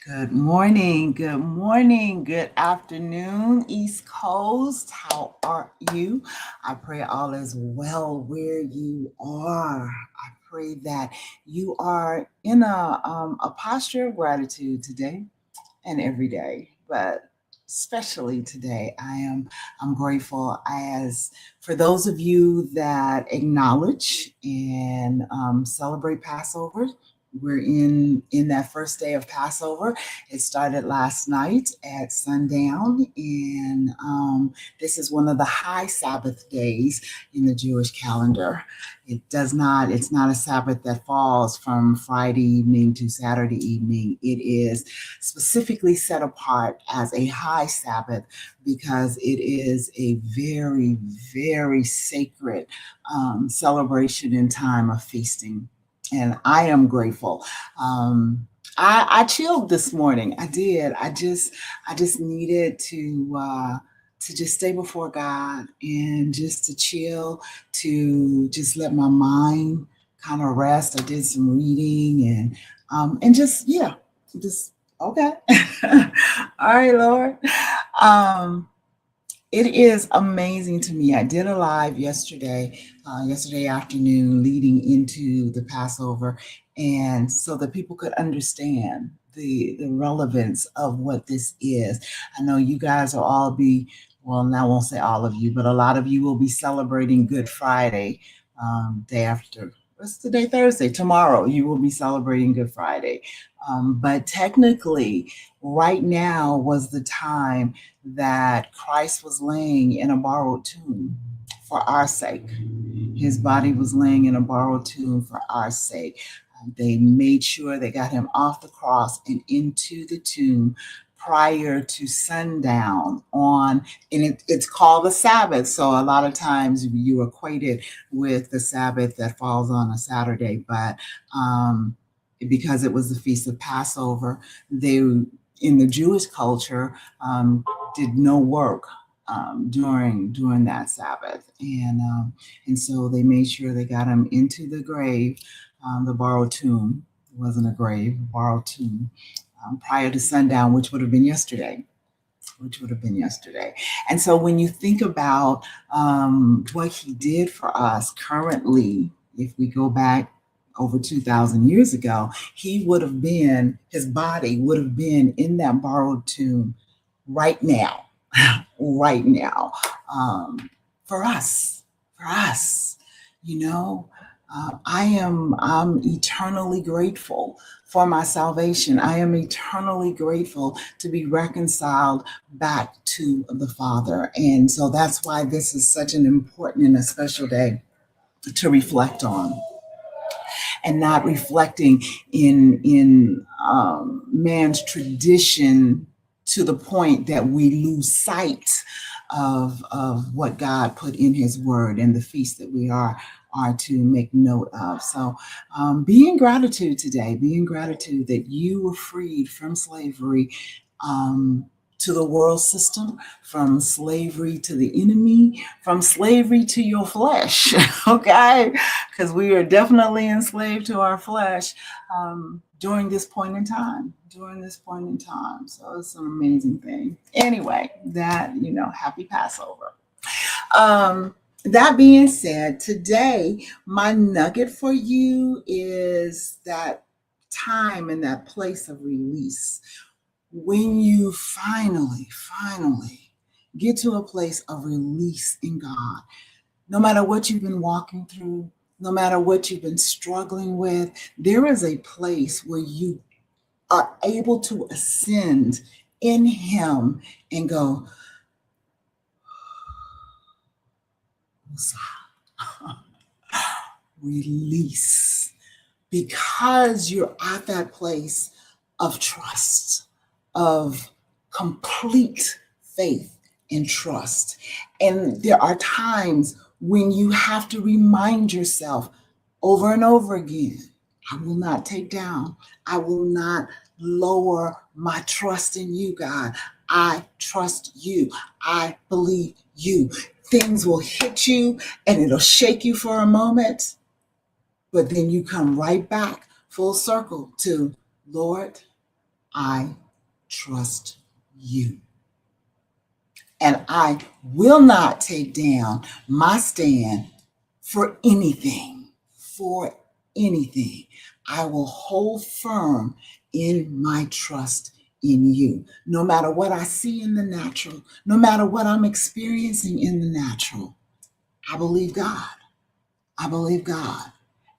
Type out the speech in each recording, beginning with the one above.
Good morning, good afternoon, East Coast. How are you? I pray all is well where you are. I pray that you are in a posture of gratitude today and every day, but especially today. I'm grateful as for those of you that acknowledge and celebrate Passover. We're in that first day of Passover. It started last night at sundown, and this is one of the high Sabbath days in the Jewish calendar. It's not a Sabbath that falls from Friday evening to Saturday evening. It is specifically set apart as a high Sabbath because it is a very, very sacred celebration and time of feasting. And I am grateful. I chilled this morning. I did. I just needed to just stay before God and just to chill, to just let my mind kind of rest. I did some reading and just yeah, just okay. All right, Lord. Um, it is amazing to me. I did a live yesterday afternoon, leading into the Passover, and so that people could understand the relevance of what this is. I know you guys will all be, well, I won't say all of you, but a lot of you will be celebrating Good Friday day after. What's today? Thursday. Tomorrow, you will be celebrating Good Friday. But technically, right now was the time that Christ was laying in a borrowed tomb for our sake. His body was laying in a borrowed tomb for our sake. They made sure they got him off the cross and into the tomb prior to sundown on, and it's called the Sabbath. So a lot of times you equate it with the Sabbath that falls on a Saturday, but because it was the feast of Passover, they in the Jewish culture did no work during that Sabbath, and so they made sure they got him into the grave, the borrowed tomb. It wasn't a grave, a borrowed tomb, prior to sundown, which would have been yesterday. Which would have been yesterday. And so when you think about what he did for us currently, if we go back over 2,000 years ago, his body would have been in that borrowed tomb right now, right now, for us, you know. I'm eternally grateful for my salvation. I am eternally grateful to be reconciled back to the Father. And so that's why this is such an important and a special day to reflect on, and not reflecting in man's tradition to the point that we lose sight of what God put in His Word and the feast that we are to make note of. So, be in gratitude today. Be in gratitude that you were freed from slavery. To the world system, from slavery to the enemy, from slavery to your flesh, okay? Because we are definitely enslaved to our flesh during this point in time. During this point in time. So it's an amazing thing. Anyway, happy Passover. That being said, today, my nugget for you is that time and that place of release. When you finally get to a place of release in God, no matter what you've been walking through, no matter what you've been struggling with, there is a place where you are able to ascend in Him and go, release, because you're at that place of trust, of complete faith and trust. And there are times when you have to remind yourself over and over again, I will not take down, I will not lower my trust in you, God. I trust you. I believe you. Things will hit you and it'll shake you for a moment, but then you come right back full circle to, Lord, I trust you. And I will not take down my stand for anything, for anything. I will hold firm in my trust in you. No matter what I see in the natural, no matter what I'm experiencing in the natural, I believe God. I believe God.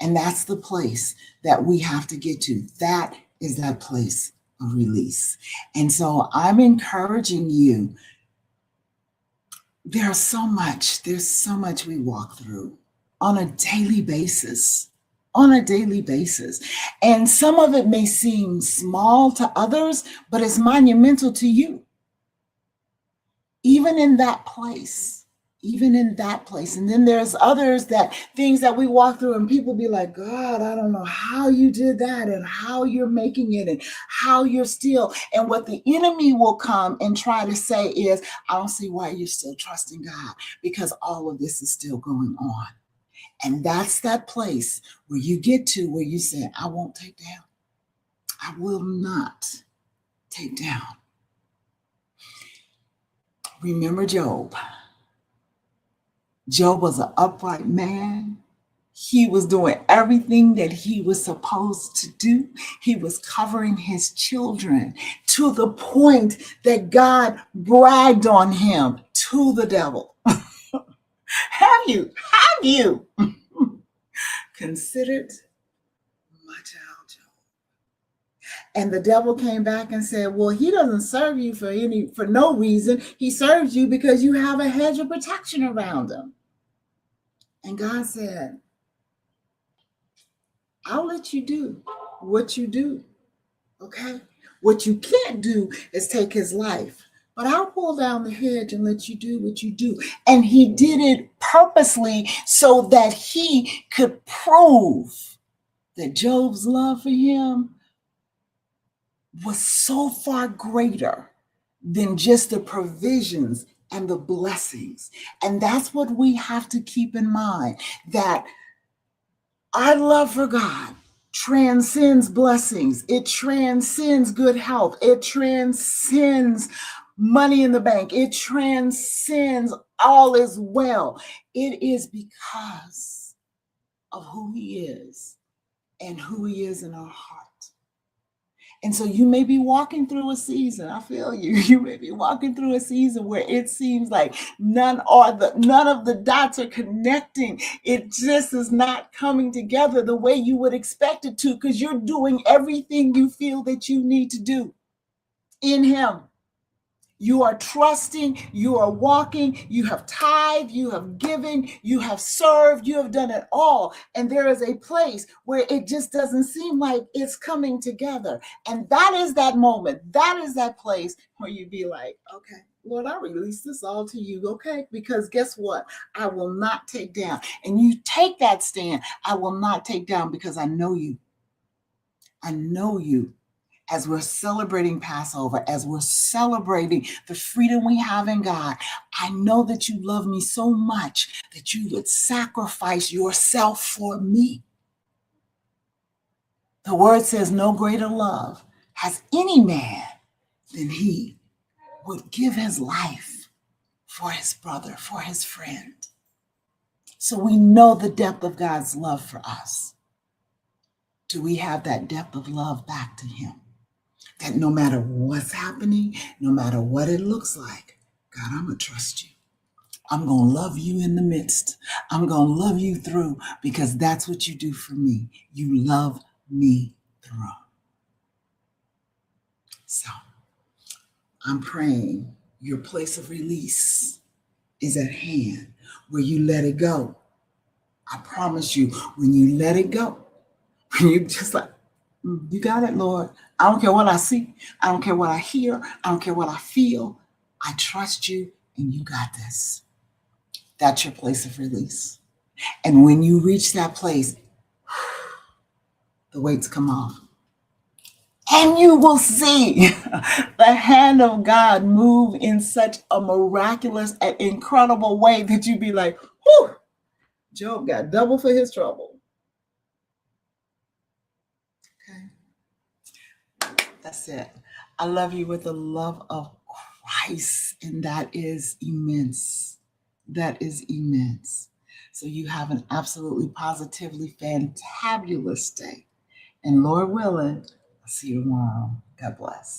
And that's the place that we have to get to. That is that place of release. And so I'm encouraging you. There's so much we walk through on a daily basis. On a daily basis. And some of it may seem small to others, but it's monumental to you. Even in that place. And then there's others that things that we walk through and people be like, God, I don't know how you did that and how you're making it and how you're still. And what the enemy will come and try to say is, I don't see why you're still trusting God, because all of this is still going on. And that's that place where you get to where you say, I won't take down. I will not take down. Remember Job. Job was an upright man. He was doing everything that he was supposed to do. He was covering his children to the point that God bragged on him to the devil. Have you considered my child Job? And the devil came back and said, well, he doesn't serve you for no reason. He serves you because you have a hedge of protection around him. And God said, I'll let you do what you do, okay? What you can't do is take his life, but I'll pull down the hedge and let you do what you do. And he did it purposely so that he could prove that Job's love for him was so far greater than just the provisions and the blessings. And that's what we have to keep in mind, that our love for God transcends blessings. It transcends good health. It transcends money in the bank. It transcends all is well. It is because of who he is and who he is in our heart. And so you may be walking through a season. I feel you. You may be walking through a season where it seems like none of the dots are connecting. It just is not coming together the way you would expect it to, because you're doing everything you feel that you need to do in him. You are trusting, you are walking, you have tithed, you have given, you have served, you have done it all. And there is a place where it just doesn't seem like it's coming together. And that is that moment. That is that place where you be like, okay, Lord, I release this all to you, okay? Because guess what? I will not take down. And you take that stand. I will not take down because I know you. I know you. As we're celebrating Passover, as we're celebrating the freedom we have in God, I know that you love me so much that you would sacrifice yourself for me. The word says no greater love has any man than he would give his life for his brother, for his friend. So we know the depth of God's love for us. Do we have that depth of love back to him? That no matter what's happening, no matter what it looks like, God, I'm going to trust you. I'm going to love you in the midst. I'm going to love you through, because that's what you do for me. You love me through. So I'm praying your place of release is at hand, where you let it go. I promise you, when you let it go, when you just like, you got it, Lord. I don't care what I see. I don't care what I hear. I don't care what I feel. I trust you and you got this. That's your place of release. And when you reach that place, the weights come off. And you will see the hand of God move in such a miraculous and incredible way that you'd be like, whew, Job got double for his trouble. That's it. I love you with the love of Christ, and that is immense. That is immense. So you have an absolutely positively fantabulous day. And Lord willing, I'll see you tomorrow. God bless.